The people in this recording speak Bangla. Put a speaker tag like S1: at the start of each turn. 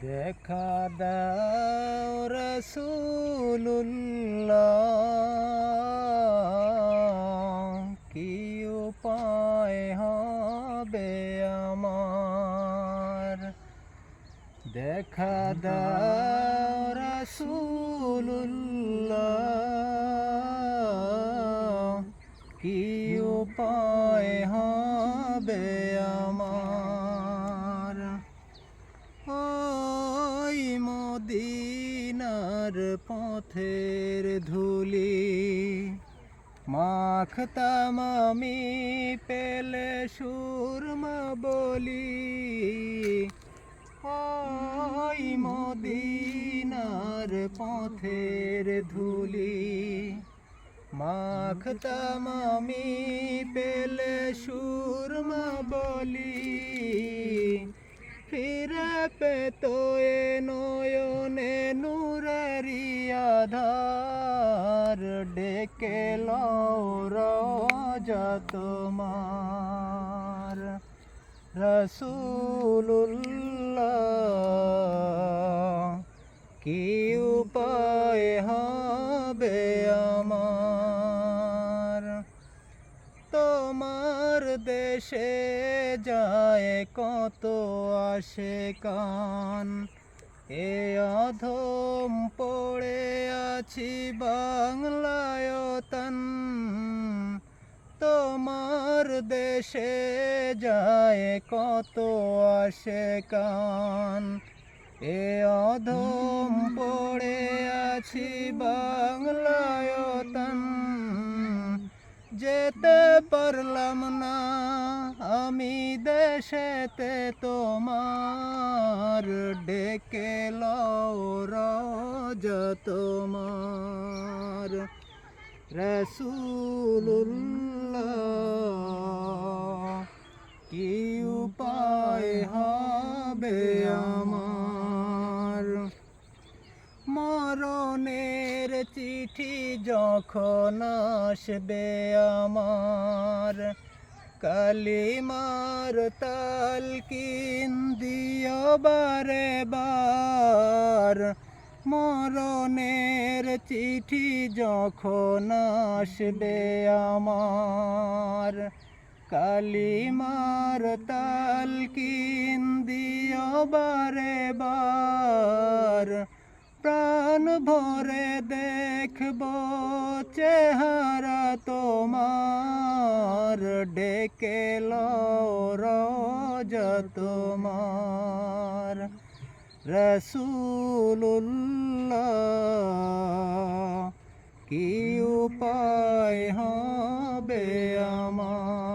S1: দেখা দাও রাসূলুল্লাহ, কি উপায় হবে আমার। দেখা দাও রাসূলুল্লাহ, কি উপায় হবে আমার। ওই মদিনার পথের ধুলি মাখতাম আমি, পেলে সুরমা বলি। ওই মদিনার পথের ধুলি মাখতাম আমি, পেলে সুরমা বলি। ফিরে পেত এ নয়নে নূরেরি আধার, ডেকে লও রওজা তোমার। রাসূলুল্লাহ, কি উপায় হবে আমার। তোমার দেশে যায় কত আশেকান, এ অধম পড়ে আছি বাংলায় তন। তোমার দেশে যায় কত আশেকান, এ অধম পড়ে আছি বাংলায় তন। যেতে পারলাম না আমি দেশেতে তোমার, ডেকে লও রওজা তোমার। রাসূলুল্লাহ, কি উপায় হবে আমার। মরণের চিঠি যখন আসবে আমার, কালিমার তালকিন দিও বারে বার। মরণের চিঠি যখন আসবে আমার, কালিমার তালকিন দিও বারে বার। প্রাণ ভরে দেখব চেহারা তোমার, ডেকে লও রওজা তোমার। রাসূলুল্লাহ, কি উপায় হবে আমার।